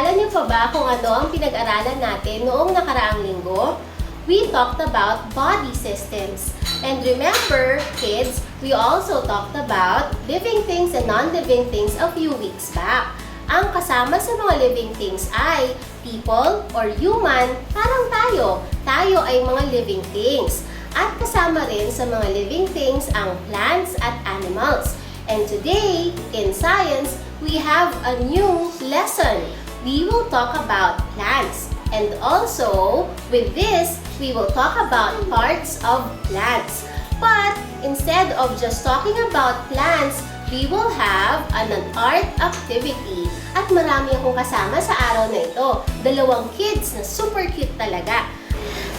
Naalala niyo pa ba kung ano ang pinag-aralan natin noong nakaraang linggo? We talked about body systems. And remember, kids, we also talked about living things and non-living things a few weeks back. Ang kasama sa mga living things ay people or human, parang tayo. Tayo ay mga living things. At kasama rin sa mga living things ang plants at animals. And today, in science, we have a new lesson. We will talk about plants. And also, with this, we will talk about parts of plants. But instead of just talking about plants, we will have an art activity. At marami akong kasama sa araw na ito. 2 kids na super cute talaga.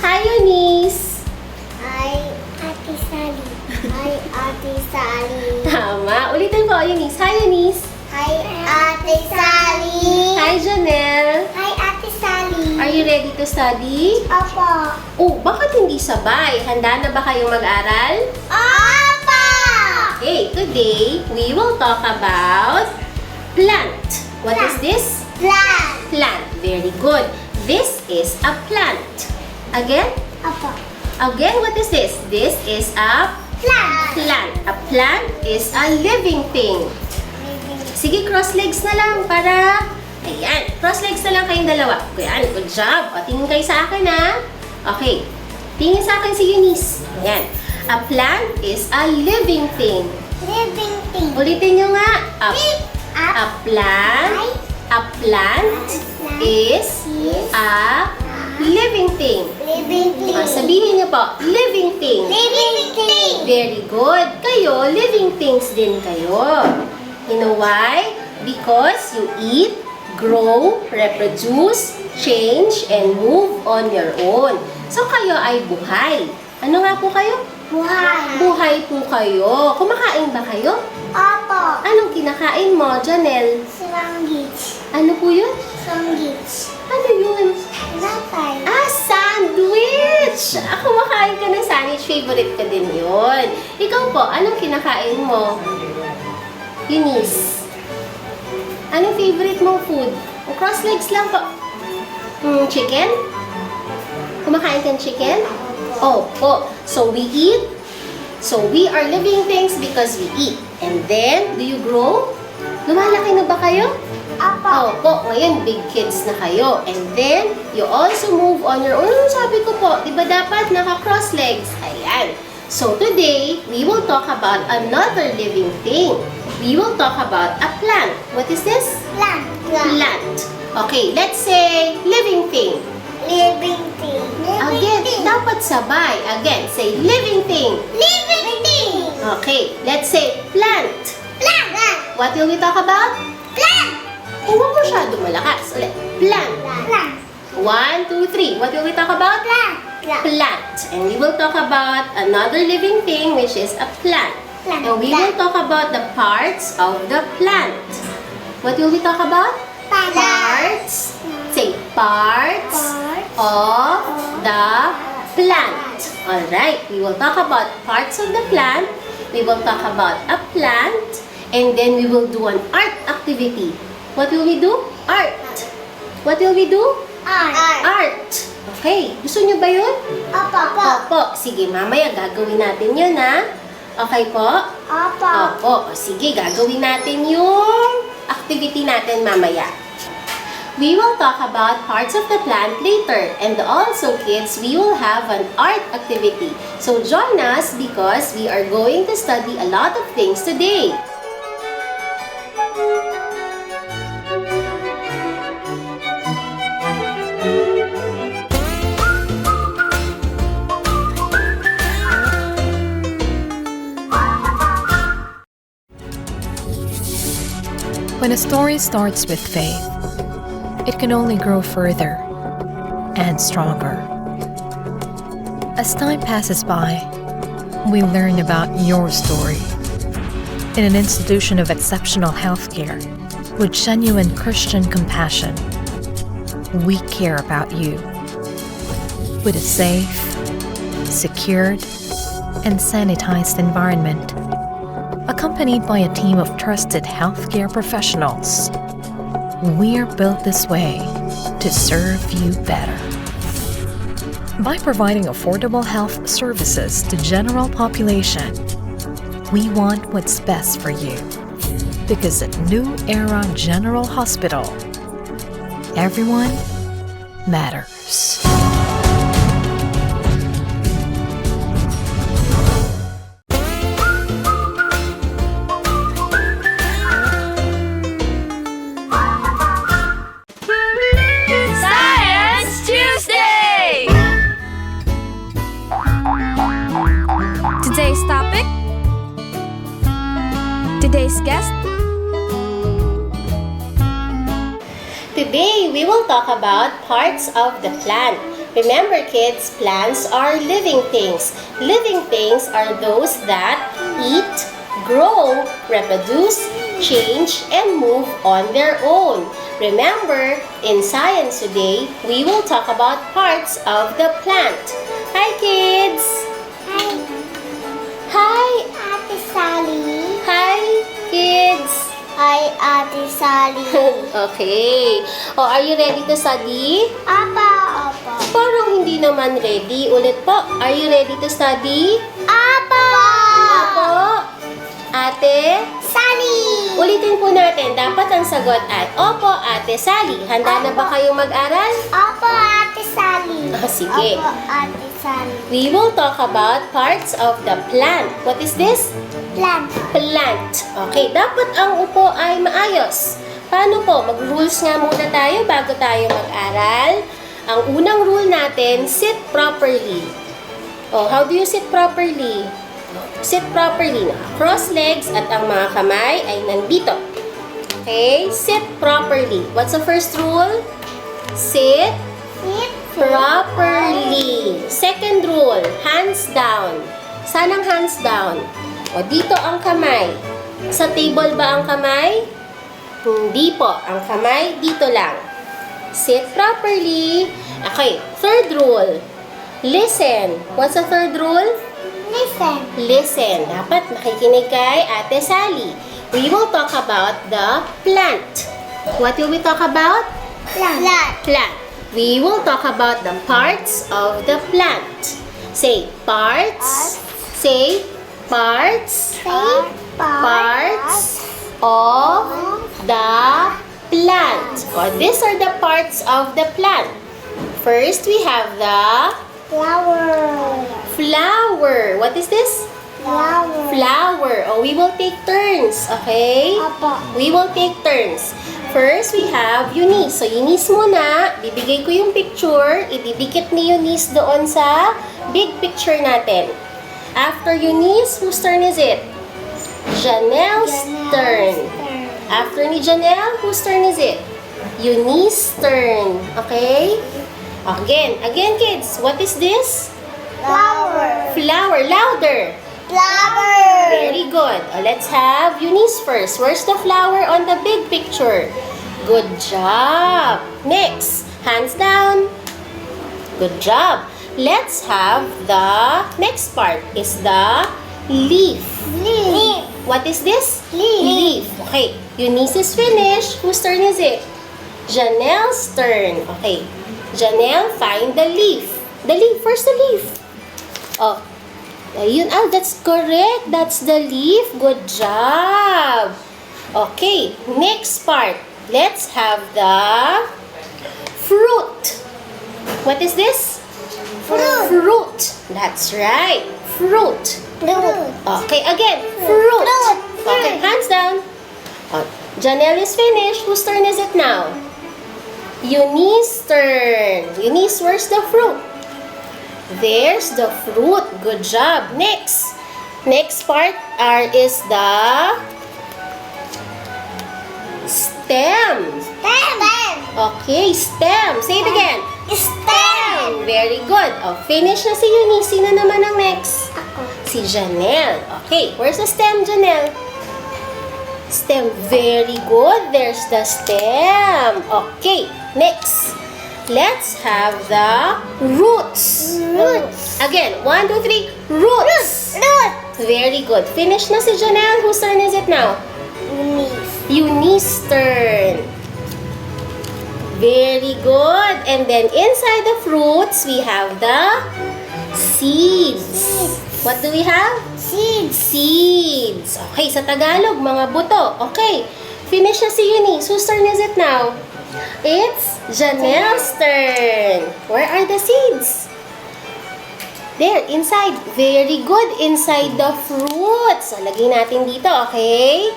Hi, Eunice! Hi, Ate Sally. Hi, Ate Sally. Tama. Ulitin po, Eunice. Hi, Eunice! Hi, Ate Sally. Hi, Janelle! Hi, Ate Sally. Are you ready to study? Opo. Oh, bakit hindi sabay? Handa na ba kayong mag-aral? Opo! Okay, today we will talk about plant. What is this? Plant. Plant. Very good. This is a plant. Again? Opo. Again, what is this? This is a Plant. plant. A plant is a living thing. Sige, cross legs na lang para... Ayan, cross legs na lang kayong dalawa. Ayan, good job. O, tingin kayo sa akin, ha? Okay. Tingin sa akin si Eunice. Ayan. A plant is a living thing. Living thing. Ulitin nyo nga. A plant is a living thing. Living thing. Sabihin niyo po, living thing. Living thing. Very good. Kayo, living things din kayo. You know why? Because you eat, grow, reproduce, change, and move on your own. So, kayo ay buhay. Ano nga po kayo? Buhay. Buhay po kayo. Kumakain ba kayo? Opo. Anong kinakain mo, Janelle? Sandwich. Ano po yun? Sandwich. Ano yun? Lapay. Sandwich! Kumakain ka ng sandwich. Favorite ka din yun. Ikaw po, anong kinakain mo? Eunice. Anong favorite mong food? O cross legs lang po. Chicken? Kumakain kang chicken? Oh. So we eat. So we are living things because we eat. And then, do you grow? Lumalaki na ba kayo? Opo. Opo, ngayon big kids na kayo. And then, you also move on your own. Sabi ko po, di ba dapat naka-cross legs? Ayan. So today, we will talk about another living thing. We will talk about a plant. What is this? Plant. Plant. Okay, let's say living thing. Living thing. Again, dapat sabay. Again, say living thing. Living thing. Okay, let's say plant. Plant. What will we talk about? Plant. Huwag masyado malakas. Ulit. Plant. Plant. 1, 2, 3. What will we talk about? Plant. Plant. And we will talk about another living thing, which is a plant. Plant. And we will talk about the parts of the plant. What will we talk about? Parts. Say parts of the plant. Alright, we will talk about parts of the plant. We will talk about a plant. And then we will do an art activity. What will we do? Art. What will we do? Art. Okay, gusto nyo ba yun? Opo. Opo. Sige, mamaya gagawin natin yun, ha? Okay po? Opo. Opo. Sige, gagawin natin yung activity natin mamaya. We will talk about parts of the plant later. And also, kids, we will have an art activity. So join us because we are going to study a lot of things today. When a story starts with faith, it can only grow further and stronger. As time passes by, we learn about your story. In an institution of exceptional healthcare, with genuine Christian compassion, we care about you. With a safe, secured, and sanitized environment, accompanied by a team of trusted healthcare professionals, We're built this way to serve you better. By providing affordable health services to general population, we want what's best for you. Because at New Era General Hospital, everyone matters. Science Tuesday! Today's topic, today's guest. Today, we will talk about parts of the plant. Remember kids, plants are living things. Living things are those that eat, grow, reproduce, change, and move on their own. Remember, in science today, we will talk about parts of the plant. Hi kids! Hi, Hi! Ate Sally. Hi kids! Hi, Ate Sally. Okay. Oh, are you ready to study? Apa. Parang hindi naman ready. Ulit po. Are you ready to study? Apa. Opo. Ate? Sally. Ulitin po natin. Dapat ang sagot ay, Opo, Ate Sally. Handa na ba kayong mag-aral? Opo, Ate Sally. Sige. Opo, Ate Sally. We will talk about parts of the plant. What is this? Plant. Plant. Okay, dapat ang upo ay maayos. Paano po? Mag-rules nga muna tayo bago tayo mag-aral. Ang unang rule natin, sit properly. Oh, how do you sit properly? Sit properly. Cross legs at ang mga kamay ay nandito. Okay, sit properly. What's the first rule? Sit Sit. properly. Second rule, hands down. Saan ang hands down? O, dito ang kamay. Sa table ba ang kamay? Hindi po. Ang kamay, dito lang. Sit properly. Okay, third rule. Listen. What's the third rule? Listen. Listen. Dapat makikinig kay Ate Sally. We will talk about the plant. What will we talk about? Plant. Plant. We will talk about the parts of the plant. Say parts. Say parts. Say Parts of the plant. Or these are the parts of the plant. First, we have the Flower. flower. What is this? Flower. Flower. Oh, we will take turns. Okay? Apa. We will take turns. First, we have Eunice. So, Eunice muna. Bibigay ko yung picture. Ididikit ni Eunice doon sa big picture natin. After Eunice, whose turn is it? Janelle's turn. After ni Janelle, whose turn is it? Eunice's turn. Okay? Again kids, what is this? Flower. Flower. Louder. Flower. Very good. Let's have Eunice first. Where's the flower on the big picture? Good job. Next, hands down. Good job. Let's have the next part is the leaf. Leaf. What is this? Leaf. Okay. Eunice is finished. Whose turn is it? Janelle's turn. Okay. Janelle, find the leaf. The leaf. Where's the leaf? Oh. Ayun. Ah, that's correct. That's the leaf. Good job. Okay. Next part. Let's have the fruit. What is this? Fruit. That's right. Fruit. Fruit. Okay, again. Fruit. Fruit. Okay, hands down. Janelle is finished. Whose turn is it now? Eunice's turn. Eunice, where's the fruit? There's the fruit. Good job. Next. Next part is the stem. Stem. Okay, stem. Say it again. Stem. Very good. Oh, finish na si Eunice. Sino naman ang next? Ako. Si Janelle. Okay, where's the stem, Janelle? Stem. Very good. There's the stem. Okay, next. Let's have the roots. Roots. Again, 1, 2, 3. Roots. Root. Very good. Finish na si Janelle. Whose turn is it now? Eunice. Eunice's turn. Very good. And then inside the fruits, we have the seeds. What do we have? Seeds. Seeds. Okay, sa Tagalog, mga buto. Okay, finish na si Uni. Whose turn is it now? It's Janelle's turn. Where are the seeds? There, inside. Very good. Inside the fruits. So, lagay natin dito, okay?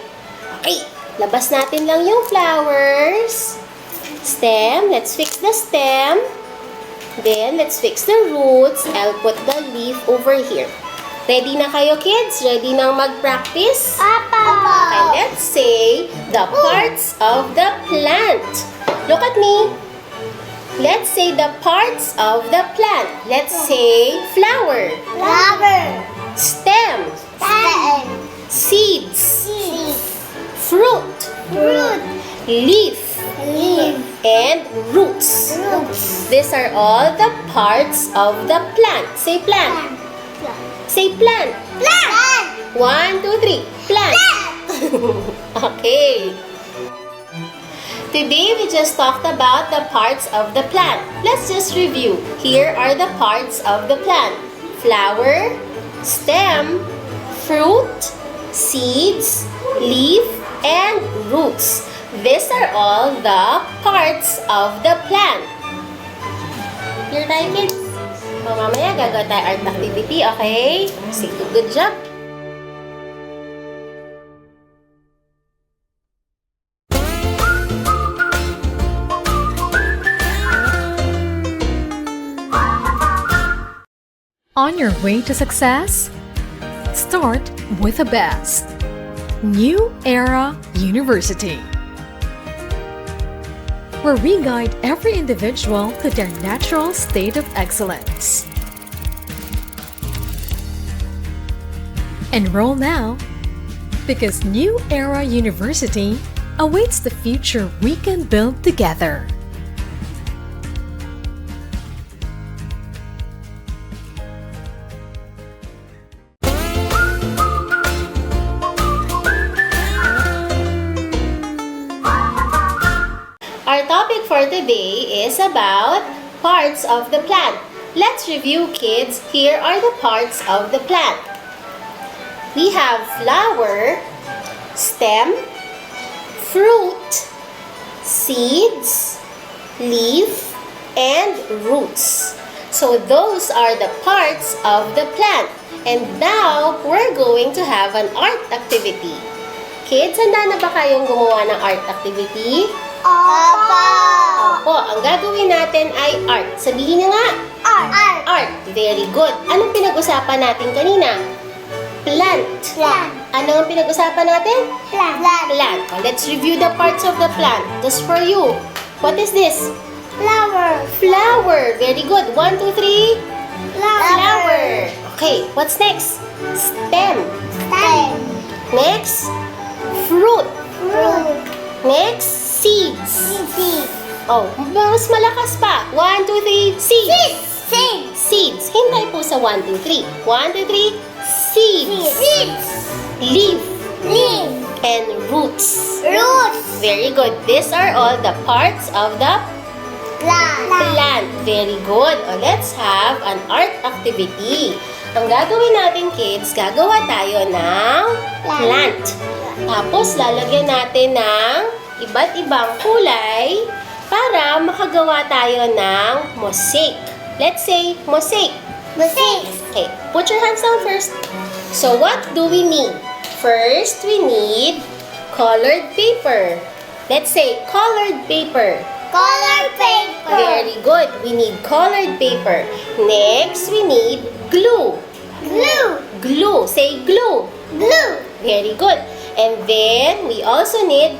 Okay, labas natin lang yung flowers. Stem. Let's fix the stem. Then, let's fix the roots. I'll put the leaf over here. Ready na kayo, kids? Ready nang mag-practice? Papa. Okay, let's say the parts of the plant. Look at me. Let's say the parts of the plant. Let's say flower, Flower. stem, Stem. seeds, Seeds. fruit, Fruit. leaf, Leaf. and roots. Roots. These are all the parts of the plant. Say plant. Say plant. Plant. 1, 2, 3. Plant. Okay. Today we just talked about the parts of the plant. Let's just review. Here are the parts of the plant. Flower, stem, fruit, seeds, leaf, and roots. These are all the parts of the plant. Clear tayo, kids? So, mamaya gagawin tayo art activity, okay? Say good job. On your way to success? Start with the best. New Era University, where we guide every individual to their natural state of excellence. Enroll now, because New Era University awaits the future we can build together. Our topic for today is about parts of the plant. Let's review, kids. Here are the parts of the plant. We have flower, stem, fruit, seeds, leaf, and roots. So those are the parts of the plant. And now, we're going to have an art activity. Kids, handa na ba kayong gumawa ng art activity? Papa. Opo, ang gagawin natin ay art. Sabihin niyo nga, Art. art. Very good. Anong pinag-usapan natin kanina? Plant. Plant. Ano ang pinag-usapan natin? Plant. Plant. Oh, let's review the parts of the plant. Just for you. What is this? Flower. Flower. Very good. 1, 2, 3. Flower. Okay, what's next? Stem. Stem. Next, fruit. Fruit. Next, seeds. Seeds. Oh, mas malakas pa. 1, 2, 3, seeds. Seeds. Seeds. Hintay po sa 1, 2, 3. 1, 2, 3, seeds. Seeds. Leaf. Leaf. And roots. Roots. Very good. These are all the parts of the Plant. plant. Very good. O, let's have an art activity. Ang gagawin natin, kids, gagawa tayo ng plant. Tapos, lalagyan natin ng iba't ibang kulay para makagawa tayo ng mosaic. Let's say, mosaic. Mosaic. Okay, put your hands down first. So, what do we need? First, we need colored paper. Let's say, colored paper. Color paper. Very good. We need colored paper. Next, we need glue. Glue. Glue. Say glue. Glue. Very good. And then, we also need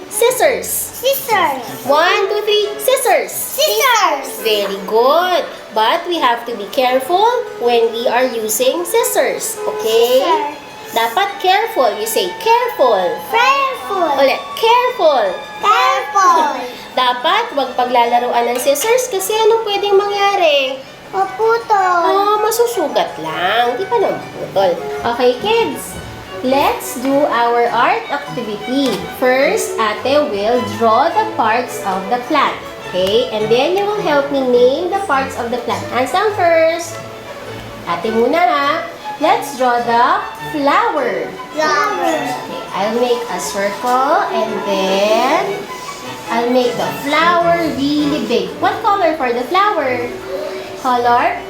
scissors. Scissors. 1, 2, 3, scissors. Scissors. Very good. But we have to be careful when we are using scissors. Okay? Scissors. Dapat careful. You say careful. Careful. Ulit, careful. Careful. Dapat wag paglalaruan ng scissors kasi anong pwedeng mangyari? Maputol. Masusugat lang. Di pa naman putol. Okay, kids. Let's do our art activity. First, ate will draw the parts of the plant. Okay, and then you will help me name the parts of the plant. Hands down first. Ate muna ha. Let's draw the flower. Flower. Okay, I'll make a circle and then I'll make the flower really big. What color for the flower? Color?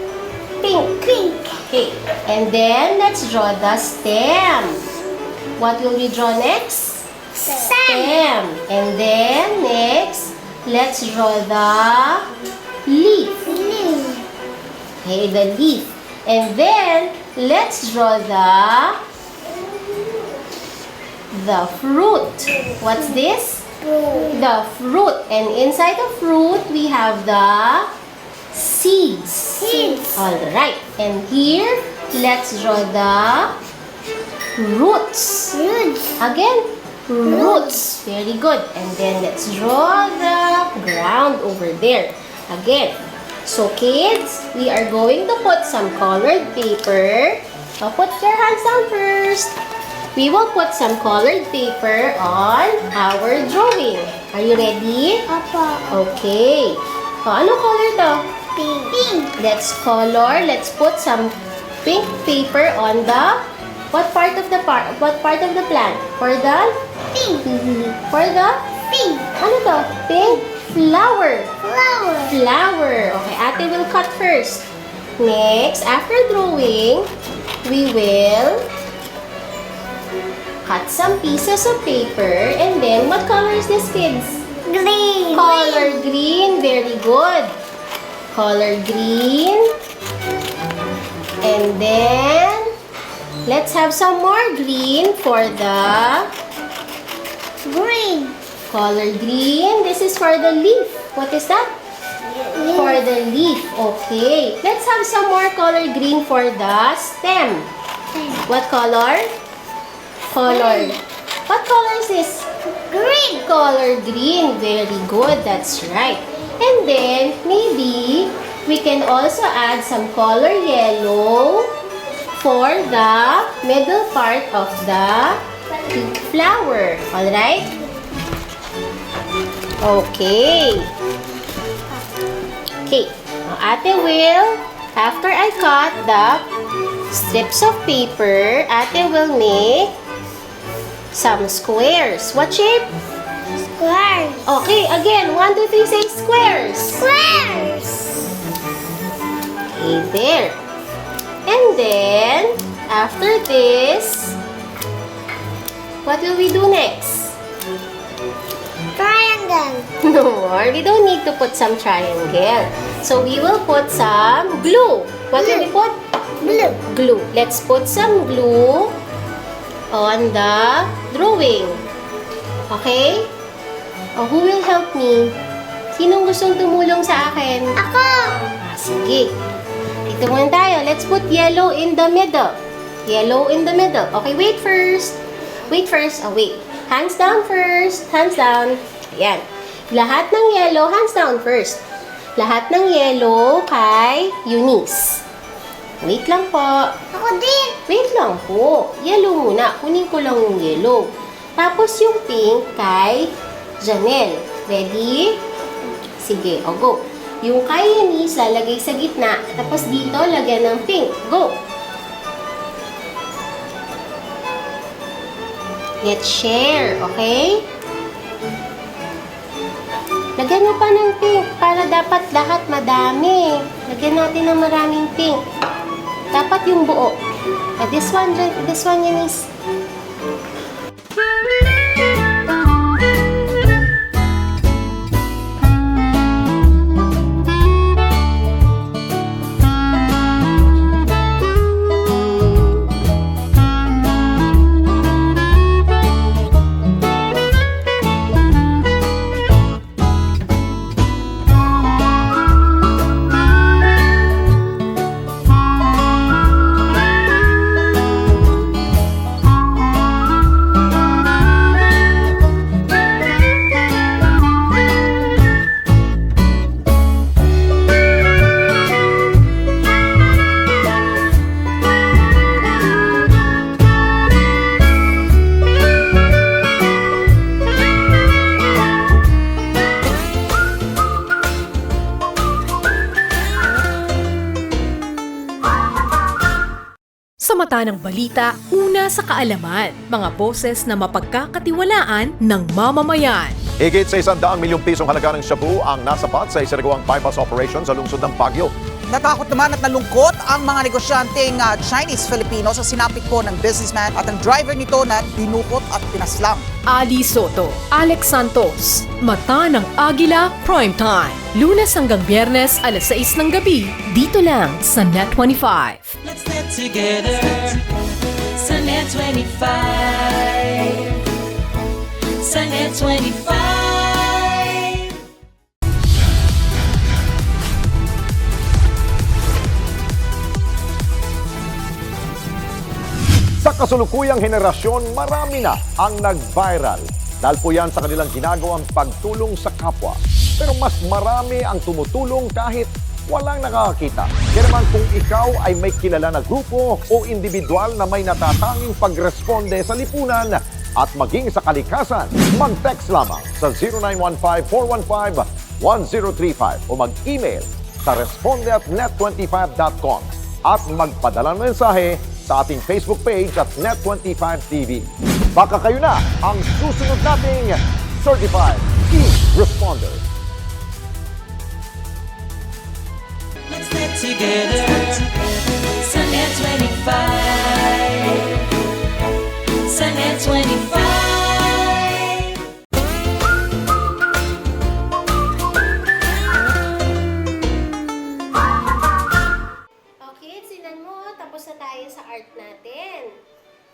Pink. Pink. Okay, and then let's draw the stem. What will we draw next? Stem. And then next, let's draw the leaf. Okay, the leaf. And then let's draw the fruit. What's this? The fruit. And inside the fruit, we have the seeds. Seeds. All right. And here, let's draw the roots. Roots. Again, roots. Very good. And then let's draw the ground over there. Again. So kids, we are going to put some colored paper. Put your hands down first. We will put some colored paper on our drawing. Are you ready? Opo. Okay. Ano color to? Pink. Pink. Let's put some pink paper on the what part of the plant? For the Pink. for the Pink. ano to? Pink flower. Flower. Flower. Okay, ate will cut first. Next, after drawing, we will cut some pieces of paper and then what color is this, kids? Green. Color green. Very good. Color green. And then, let's have some more green for the Green. color green. This is for the leaf. What is that? For the leaf. Okay. Let's have some more color green for the stem. What color? Color. What color is this? Green. Color green. Very good. That's right. And then, maybe, we can also add some color yellow for the middle part of the flower. Alright? Okay. Okay. Now, ate will, after I cut the strips of paper, ate will make some squares. What shape? Squares. Okay, again. 1, 2, 3, say squares. Squares. Okay, there. And then, after this, what will we do next? Triangle. No more. We don't need to put some triangle. So, we will put some glue. What will we put? Blue. Glue. Let's put some glue on the drawing. Okay? Oh, who will help me? Sinong gustong tumulong sa akin? Ako. Sige. Dito muna tayo. Let's put yellow in the middle. Yellow in the middle. Okay, wait first. Wait first. Oh, wait. Hands down first. Hands down. Ayan. Lahat ng yellow, hands down first. Lahat ng yellow kay Eunice. Wait lang po. Ako din. Wait lang po. Yellow muna. Kunin ko lang yung yellow. Tapos yung pink kay Janelle. Ready? Sige, o go. Yung kay Eunice, lalagay sa gitna. Tapos dito, lagyan ng pink. Go! Let's share, okay? Lagyan mo pa ng pink para dapat lahat madami. Lagyan natin ng maraming pink. Dapat yung buo. This one, Eunice. Sa mata ng balita, una sa kaalaman, mga boses na mapagkakatiwalaan ng mamamayan. Higit sa 100 milyong pisong halaga ng shabu ang nasapat sa isinagawang bypass operation sa lungsod ng Baguio. Natakot naman at nalungkot ang mga negosyanteng Chinese-Filipino sa sinapit po ng businessman at ang driver nito na dinukot at pinaslang. Ali Soto, Alex Santos, Mata ng Agila Primetime. Lunes hanggang Biyernes, alas 6 ng gabi, dito lang sa Net25. Let's get together. Sunday 25. Sunday 25. Sa kasulukuyang henerasyon, marami na ang nag-viral. Dahil po yan sa kanilang ginagawang pagtulong sa kapwa. Pero mas marami ang tumutulong kahit walang nakakakita. Kaya naman kung ikaw ay may kilala na grupo o individual na may natatanging pagresponde sa lipunan at maging sa kalikasan, mag-text lamang sa 0915-415-1035 o mag-email sa responde@net25.com at magpadala ng mensahe sa ating Facebook page at Net25TV. Baka kayo na ang susunod nating Certified E-Responder. Let's get together. Sunday 25. Sunday 25. Okay, sinan mo. Tapos na tayo sa art natin.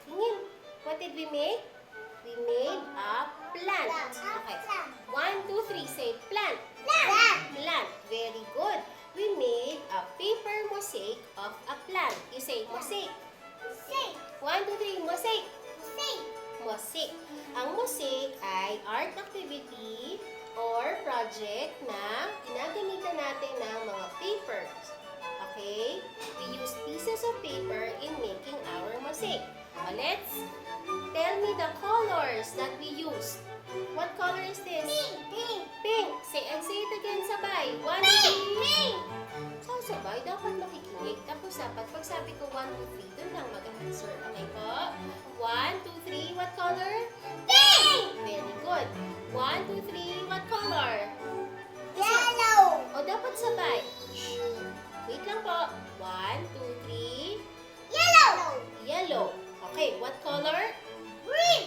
Tingin. What did we make? We made a plant. Okay. 1, 2, 3. Say plant. Plant. Very good. We made a paper mosaic of a plant. You say mosaic. 1, 2, 3. Mosaic. Mosaic. Ang mosaic ay art activity or project na ginagamitan natin ng mga papers. Okay? We use pieces of paper in making our mosaic. Let's tell me the colors that we used. What color is this? Pink. Say it again sabay. 1, 2, 3. Sabay, dapat makikinig. Tapos dapat pag sabi ko 1, 2, 3, doon lang mag-answer. Okay po? 1, 2, 3. What color? Pink! Very good. 1, 2, 3. What color? Yellow. O dapat sabay. Shh. Wait lang po. 1, 2, 3. Yellow. Yellow. Okay, what color? Green.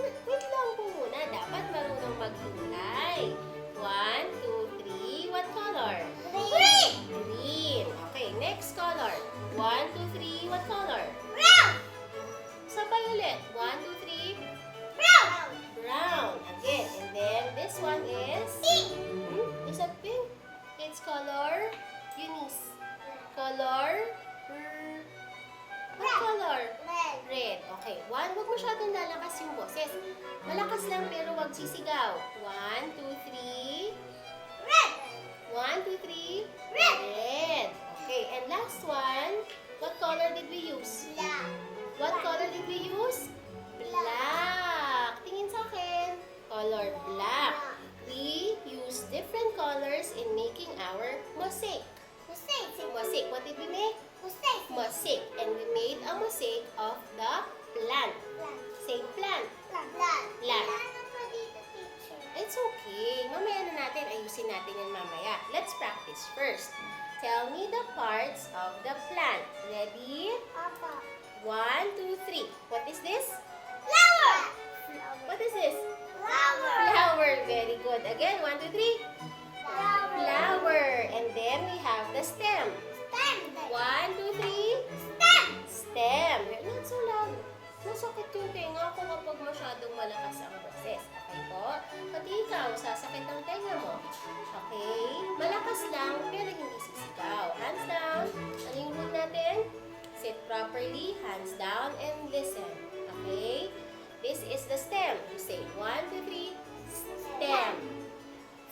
Wait lang po muna. Dapat marunong maghintay. 1, 2, 3. What color? Green. Green. Okay, next color. 1, 2, 3. What color? Brown. Sabay ulit. 1, 2, 3. Brown. Brown. Again. And then this one is? Pink. Is that pink? It's color? Eunice. Color? What color? Red. Red. Okay. 1, huwag masyadong lalakas yung boses. Malakas lang pero huwag sisigaw. 1, 2, 3. Red. 1, 2, 3. Red. Red. Okay. And last one. What color did we use? Black. What color did we use? Black. Tingin sa akin. Color black. We use different colors in making our mosaic. Mosaic. What did we make? Mosaic. And we made a mosaic of the plant. Say plant. Plant. It's okay. Mamaya na natin. Ayusin natin yan mamaya. Let's practice first. Tell me the parts of the plant. Ready? 1, 2, 3. What is this? Flower. What is this? Flower. Flower. Very good. Again, 1, 2, 3. Flower. And then we have the stem. 1, 2, 3. Stem. Not so loud. Masakit yung tenga ko kapag masyadong malakas ang boses. Okay po? Pati ikaw, sasakit ang tenga mo. Okay? Malakas lang, pero hindi sisigaw. Hands down. Ano yung rule natin? Sit properly, hands down, and listen. Okay? This is the stem. You say 1, 2, 3. Stem.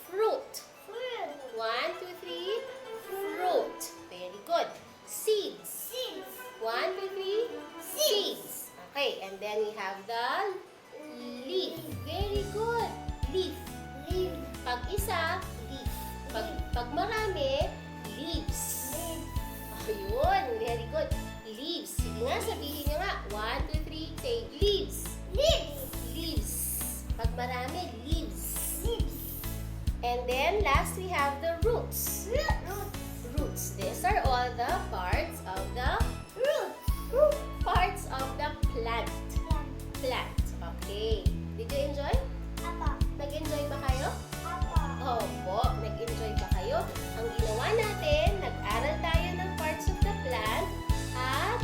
Fruit. 1, 2, 3. Fruit. Very good. Seeds. 1, 2, 3. Seeds. Okay, and then we have the leaf. Very good. Leaf. Pag isa, leaf. Pag marami, leaves. Ayun, very good. Leaves. Sige Sige nga, sabihin nyo nga. 1, 2, 3, say leaves. Leaves. Leaves. Pag marami, leaves. Leaves. And then, last we have the roots. Roots. Roots. These are all the parts of the Roots. parts of the plant. Plant. Okay. Did you enjoy? Apa. Nag-enjoy ba kayo? Apa. Opo, nag-enjoy ba kayo? Ang ginawa natin, nag-aral tayo ng parts of the plant at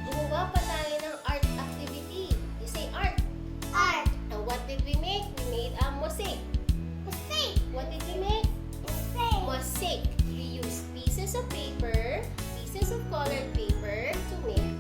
gumawa pa tayo ng art activity. You say art. Art. And what did we make? We made a mosaic. Mosaic. What did we make? Mosaic. Mosaic. We used pieces of paper, pieces of colored paper to make